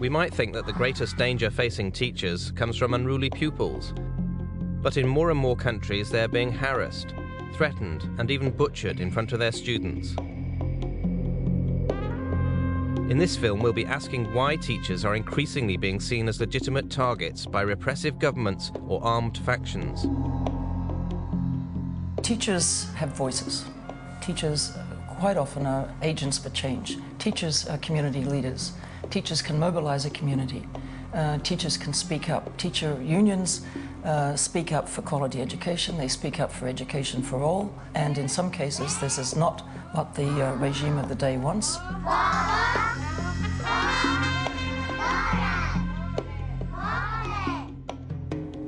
we might think that the greatest danger facing teachers comes from unruly pupils. But in more and more countries, they're being harassed, threatened, and even butchered in front of their students. In this film, we'll be asking why teachers are increasingly being seen as legitimate targets by repressive governments or armed factions. Teachers have voices. Teachers quite often are agents for change. Teachers are community leaders. Teachers can mobilize a community. Teachers can speak up. Teacher unions speak up for quality education. They speak up for education for all. And in some cases, this is not what the regime of the day wants.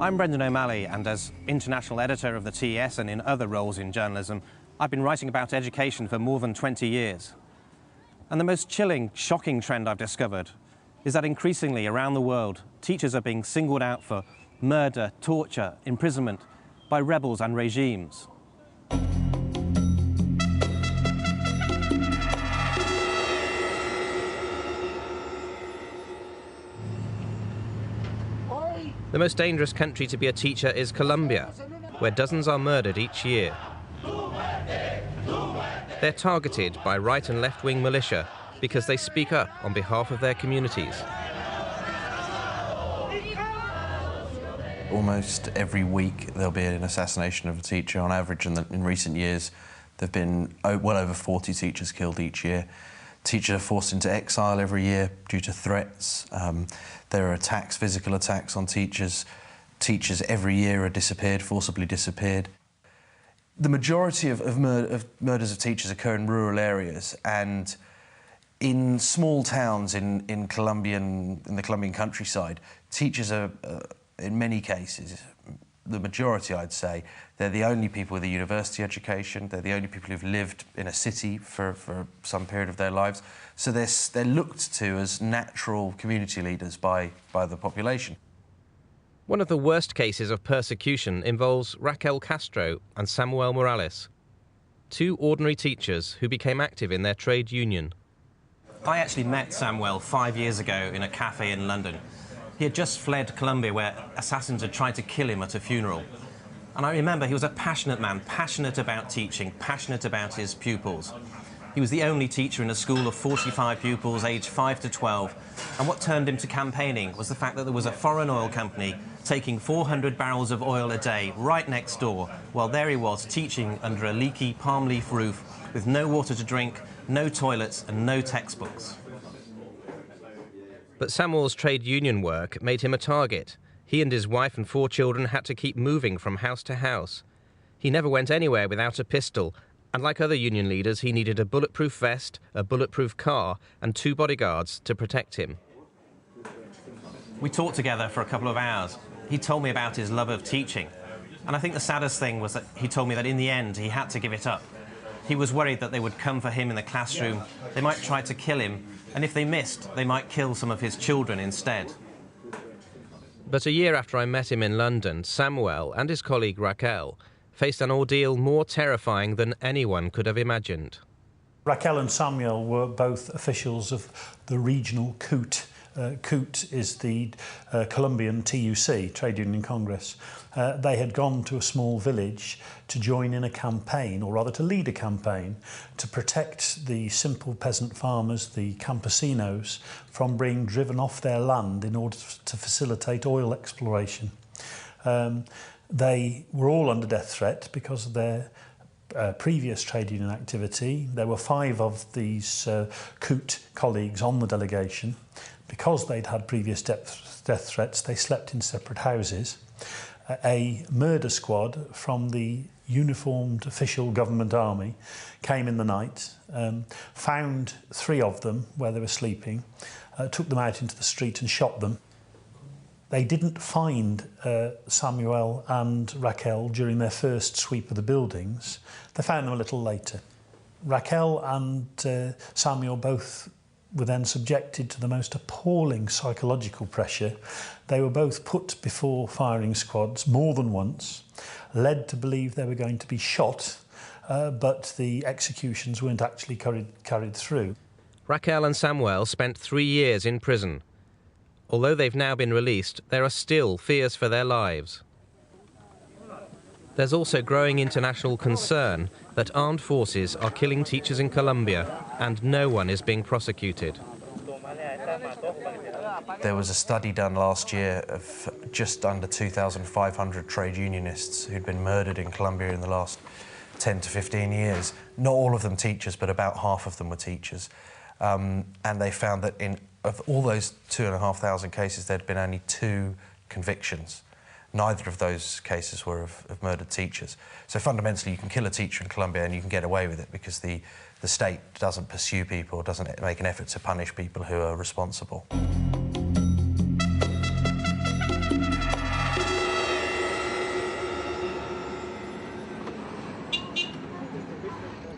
I'm Brendan O'Malley, and as international editor of the TES and in other roles in journalism, I've been writing about education for more than 20 years. And the most chilling, shocking trend I've discovered is that increasingly around the world, teachers are being singled out for murder, torture, imprisonment by rebels and regimes. The most dangerous country to be a teacher is Colombia, where dozens are murdered each year. They're targeted by right and left-wing militia because they speak up on behalf of their communities. Almost every week there'll be an assassination of a teacher. On average, in recent years, there have been well over 40 teachers killed each year. Teachers are forced into exile every year due to threats. There are attacks, physical attacks on teachers. Teachers every year are disappeared, forcibly disappeared. The majority of murders of teachers occur in rural areas, and in small towns in the Colombian countryside, teachers are, in many cases, the majority, I'd say, they're the only people with a university education. They're the only people who've lived in a city for some period of their lives. So they're looked to as natural community leaders by the population. One of the worst cases of persecution involves Raquel Castro and Samuel Morales, two ordinary teachers who became active in their trade union. I actually met Samuel 5 years ago in a cafe in London. He had just fled Colombia, where assassins had tried to kill him at a funeral. And I remember he was a passionate man, passionate about teaching, passionate about his pupils. He was the only teacher in a school of 45 pupils, aged 5 to 12. And what turned him to campaigning was the fact that there was a foreign oil company taking 400 barrels of oil a day right next door, while there he was teaching under a leaky palm leaf roof with no water to drink, no toilets and no textbooks. But Samuel's trade union work made him a target. He and his wife and 4 children had to keep moving from house to house. He never went anywhere without a pistol, and like other union leaders, he needed a bulletproof vest, a bulletproof car, and 2 bodyguards to protect him. We talked together for a couple of hours. He told me about his love of teaching, and I think the saddest thing was that he told me that in the end he had to give it up. He was worried that they would come for him in the classroom, they might try to kill him, and if they missed, they might kill some of his children instead. But a year after I met him in London, Samuel and his colleague Raquel faced an ordeal more terrifying than anyone could have imagined. Raquel and Samuel were both officials of the regional CUT. CUT is the Colombian TUC, Trade Union Congress. They had gone to a small village to join in a campaign, or rather to lead a campaign, to protect the simple peasant farmers, the campesinos, from being driven off their land in order to facilitate oil exploration. They were all under death threat because of their previous trade union activity. There were 5 of these CUT colleagues on the delegation. Because they'd had previous death threats, they slept in separate houses. A murder squad from the uniformed official government army came in the night, found 3 of them where they were sleeping, took them out into the street and shot them. They didn't find Samuel and Raquel during their first sweep of the buildings. They found them a little later. Raquel and Samuel both were then subjected to the most appalling psychological pressure. They were both put before firing squads more than once, led to believe they were going to be shot, but the executions weren't actually carried through. Raquel and Samuel spent 3 years in prison. Although they've now been released, there are still fears for their lives. There's also growing international concern that armed forces are killing teachers in Colombia and no one is being prosecuted. There was a study done last year of just under 2,500 trade unionists who'd been murdered in Colombia in the last 10 to 15 years. Not all of them teachers, but about half of them were teachers. And they found that of all those 2,500 cases, there'd been only 2 convictions. Neither of those cases were of murdered teachers. So fundamentally, you can kill a teacher in Colombia and you can get away with it because the state doesn't pursue people, doesn't make an effort to punish people who are responsible.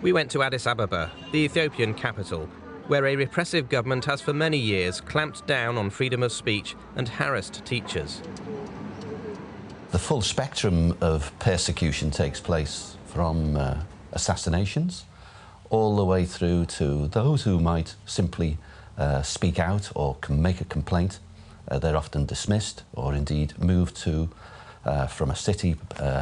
We went to Addis Ababa, the Ethiopian capital, where a repressive government has for many years clamped down on freedom of speech and harassed teachers. The full spectrum of persecution takes place from assassinations all the way through to those who might simply speak out or can make a complaint. They're often dismissed or indeed moved to from a city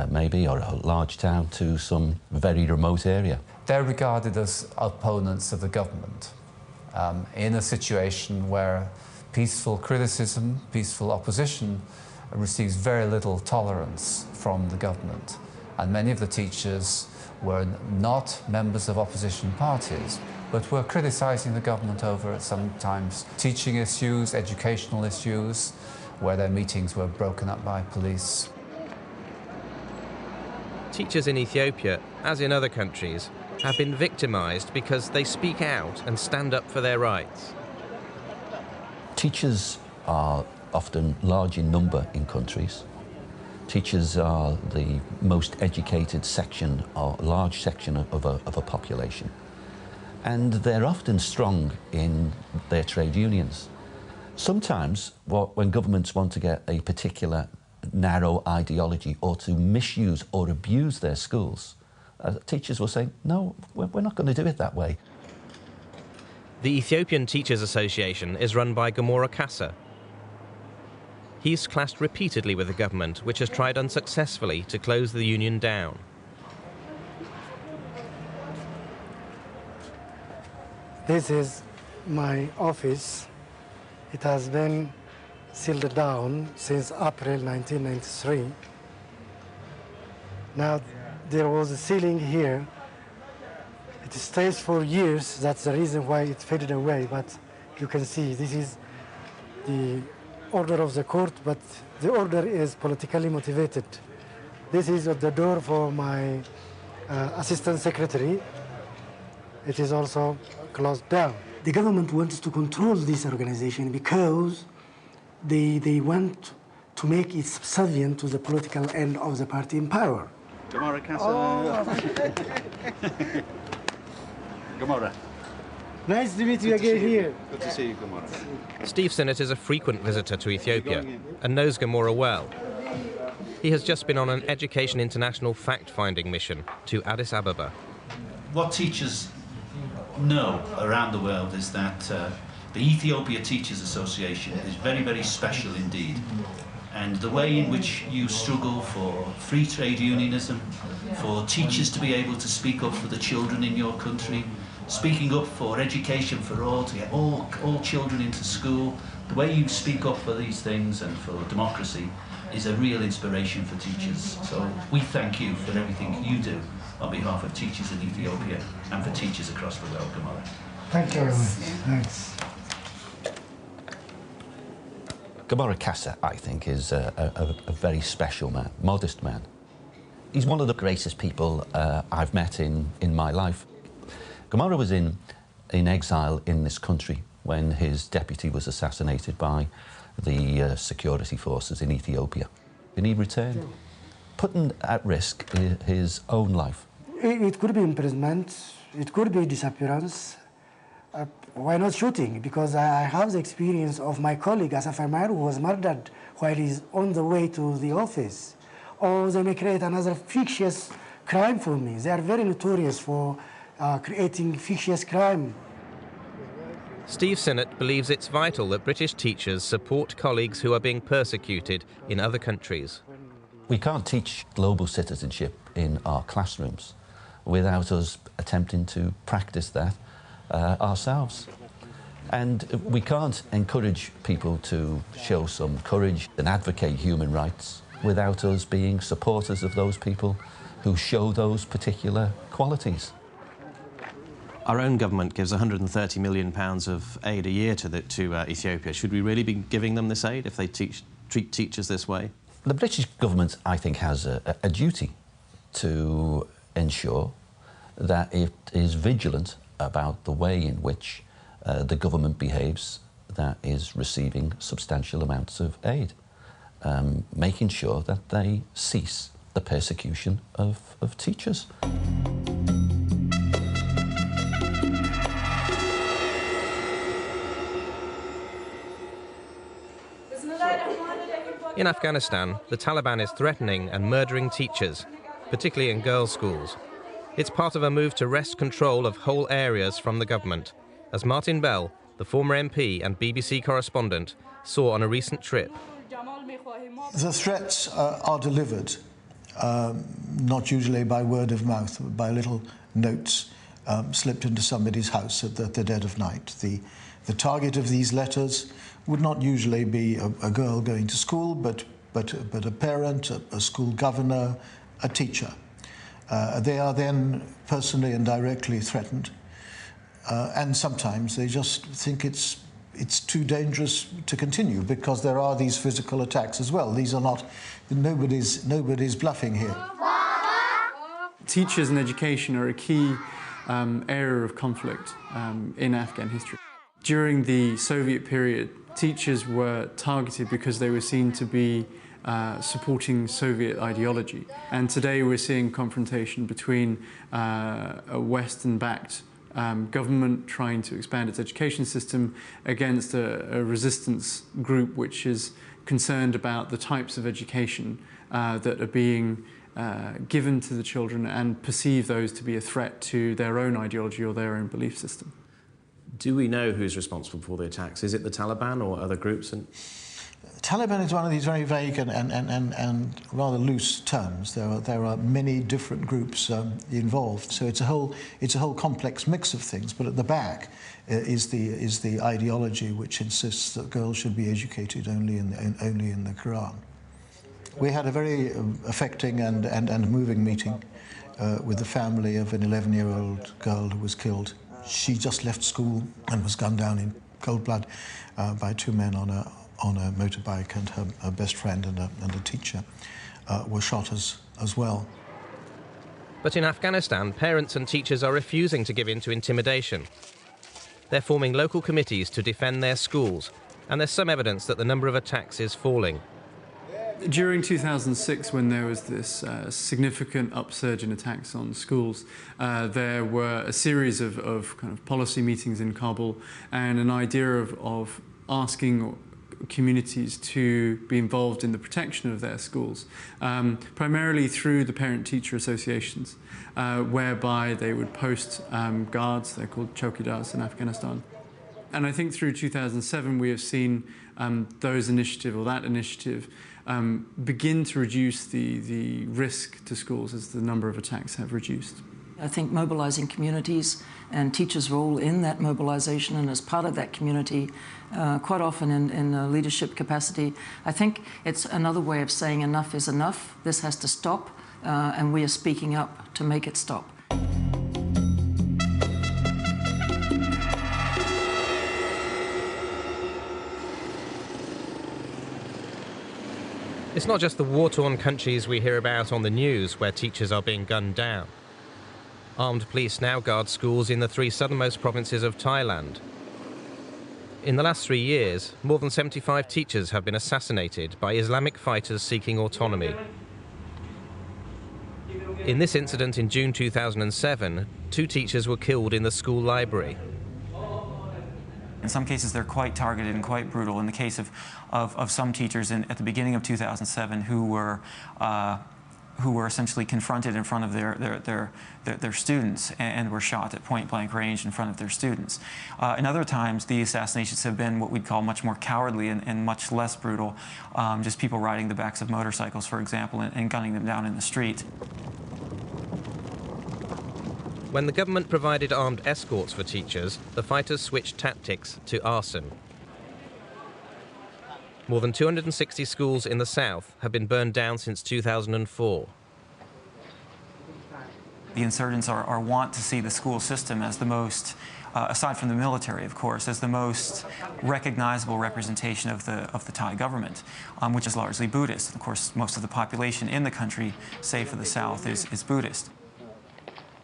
maybe or a large town to some very remote area. They're regarded as opponents of the government in a situation where peaceful criticism, peaceful opposition receives very little tolerance from the government. And many of the teachers were not members of opposition parties, but were criticising the government over sometimes teaching issues, educational issues, where their meetings were broken up by police. Teachers in Ethiopia, as in other countries, have been victimised because they speak out and stand up for their rights. Teachers are often large in number in countries. Teachers are the most educated section or large section of a population. And they're often strong in their trade unions. Sometimes, when governments want to get a particular narrow ideology or to misuse or abuse their schools, teachers will say, no, we're not going to do it that way. The Ethiopian Teachers Association is run by Gamora Kassa. He's clashed repeatedly with the government, which has tried unsuccessfully to close the union down. This is my office. It has been sealed down since April 1993. Now, there was a ceiling here. It stays for years. That's the reason why it faded away. But you can see this is the order of the court, but the order is politically motivated. This is at the door for my assistant secretary. It is also closed down. The government wants to control this organization because they want to make it subservient to the political end of the party in power. Gamora Kassa. Gamora. Nice to meet you again here. Good to see you, Gamora. Steve Sinnott is a frequent visitor to Ethiopia and knows Gamora well. He has just been on an Education International fact-finding mission to Addis Ababa. What teachers know around the world is that the Ethiopia Teachers Association is very, very special indeed. And the way in which you struggle for free trade unionism, for teachers to be able to speak up for the children in your country, speaking up for education for all, to get all children into school, the way you speak up for these things and for democracy is a real inspiration for teachers. So we thank you for everything you do on behalf of teachers in Ethiopia and for teachers across the world, Gamora. Thank you very much. Thanks. Gamora Kassa, I think, is a very special man, modest man. He's one of the greatest people I've met in my life. Gamora was in exile in this country when his deputy was assassinated by the security forces in Ethiopia. And he returned, putting at risk his own life. It could be imprisonment, it could be disappearance. Why not shooting? Because I have the experience of my colleague, Asaf Amar, who was murdered while he's on the way to the office. Or they may create another fictitious crime for me. They are very notorious for creating fictitious crime. Steve Sinnott believes it's vital that British teachers support colleagues who are being persecuted in other countries. We can't teach global citizenship in our classrooms without us attempting to practice that ourselves. And we can't encourage people to show some courage and advocate human rights without us being supporters of those people who show those particular qualities. Our own government gives £130 million of aid a year to Ethiopia. Should we really be giving them this aid if they treat teachers this way? The British government, I think, has a duty to ensure that it is vigilant about the way in which the government behaves that is receiving substantial amounts of aid, making sure that they cease the persecution of teachers. In Afghanistan, the Taliban is threatening and murdering teachers, particularly in girls' schools. It's part of a move to wrest control of whole areas from the government, as Martin Bell, the former MP and BBC correspondent, saw on a recent trip. The threats are delivered, not usually by word of mouth, but by little notes slipped into somebody's house at the dead of night. The target of these letters would not usually be a girl going to school, but a parent, a school governor, a teacher. They are then personally and directly threatened, and sometimes they just think it's too dangerous to continue because there are these physical attacks as well. These are not, nobody's bluffing here. Teachers and education are a key area of conflict in Afghan history. During the Soviet period, teachers were targeted because they were seen to be supporting Soviet ideology. And today we're seeing confrontation between a Western-backed government trying to expand its education system against a resistance group which is concerned about the types of education that are being given to the children and perceive those to be a threat to their own ideology or their own belief system. Do we know who's responsible for the attacks? Is it the Taliban or other groups? Taliban is one of these very vague and rather loose terms. There are many different groups involved, so it's a whole complex mix of things. But at the back is the ideology which insists that girls should be educated only in the Quran. We had a very affecting and moving meeting with the family of an 11-year-old girl who was killed. She just left school and was gunned down in cold blood by two men on a motorbike, and her best friend and a teacher were shot as well. But in Afghanistan, parents and teachers are refusing to give in to intimidation. They're forming local committees to defend their schools, and there's some evidence that the number of attacks is falling. During 2006, when there was this significant upsurge in attacks on schools, there were a series of kind of policy meetings in Kabul and an idea of asking communities to be involved in the protection of their schools, primarily through the parent-teacher associations, whereby they would post guards. They're called chowkidars in Afghanistan. And I think through 2007 we have seen that initiative begin to reduce the risk to schools as the number of attacks have reduced. I think mobilising communities and teachers' role in that mobilisation and as part of that community, quite often in a leadership capacity, I think it's another way of saying enough is enough, this has to stop, and we are speaking up to make it stop. It's not just the war-torn countries we hear about on the news where teachers are being gunned down. Armed police now guard schools in the 3 southernmost provinces of Thailand. In the last 3 years, more than 75 teachers have been assassinated by Islamic fighters seeking autonomy. In this incident in June 2007, 2 teachers were killed in the school library. In some cases, they're quite targeted and quite brutal. In the case of some teachers at the beginning of 2007 who were who were essentially confronted in front of their students and were shot at point-blank range in front of their students. And other times, the assassinations have been what we'd call much more cowardly and much less brutal, just people riding the backs of motorcycles, for example, and gunning them down in the street. When the government provided armed escorts for teachers, the fighters switched tactics to arson. More than 260 schools in the south have been burned down since 2004. The insurgents want to see the school system as the most, aside from the military, of course, as the most recognizable representation of the Thai government, which is largely Buddhist. Of course, most of the population in the country, save for the south, is Buddhist.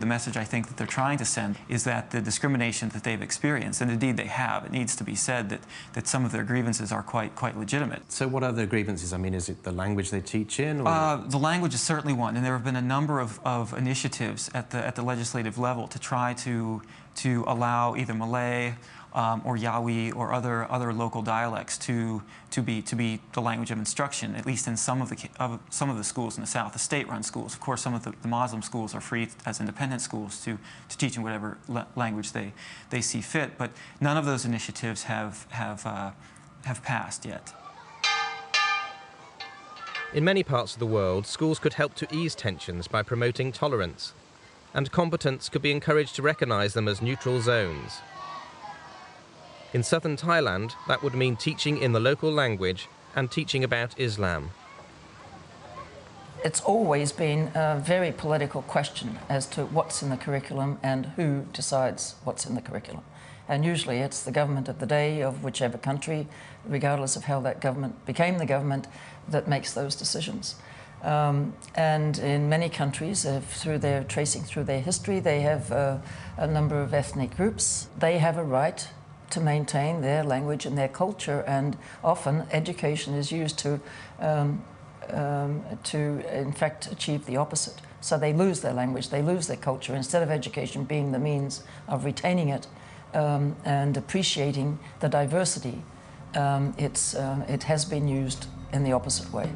The message I think that they're trying to send is that the discrimination that they've experienced, and indeed they have, it needs to be said that some of their grievances are quite legitimate. So what are their grievances? I mean, is it the language they teach in? Or? The language is certainly one, and there have been a number of initiatives at the legislative level to try to allow either Malay or Yawi or other local dialects to be the language of instruction, at least in some of the schools in the south, the state-run schools. Of course, some of the Muslim schools are free as independent schools to teach in whatever language they see fit, but none of those initiatives have passed yet. In many parts of the world, schools could help to ease tensions by promoting tolerance, and combatants could be encouraged to recognise them as neutral zones. In southern Thailand, that would mean teaching in the local language and teaching about Islam. It's always been a very political question as to what's in the curriculum and who decides what's in the curriculum. And usually it's the government of the day of whichever country, regardless of how that government became the government, that makes those decisions. And in many countries, tracing through their history, they have a number of ethnic groups. They have a right to maintain their language and their culture, and often education is used to in fact achieve the opposite. So they lose their language, they lose their culture, instead of education being the means of retaining it and appreciating the diversity. It has been used in the opposite way.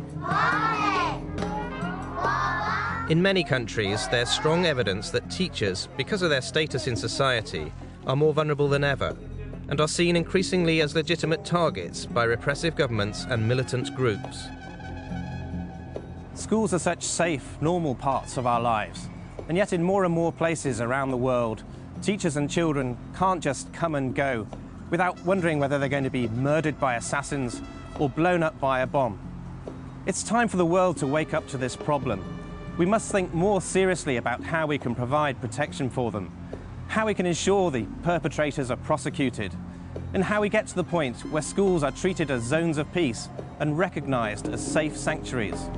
In many countries, there's strong evidence that teachers, because of their status in society, are more vulnerable than ever, and are seen increasingly as legitimate targets by repressive governments and militant groups. Schools are such safe, normal parts of our lives, and yet in more and more places around the world, teachers and children can't just come and go without wondering whether they're going to be murdered by assassins or blown up by a bomb. It's time for the world to wake up to this problem. We must think more seriously about how we can provide protection for them, how we can ensure the perpetrators are prosecuted, and how we get to the point where schools are treated as zones of peace and recognised as safe sanctuaries.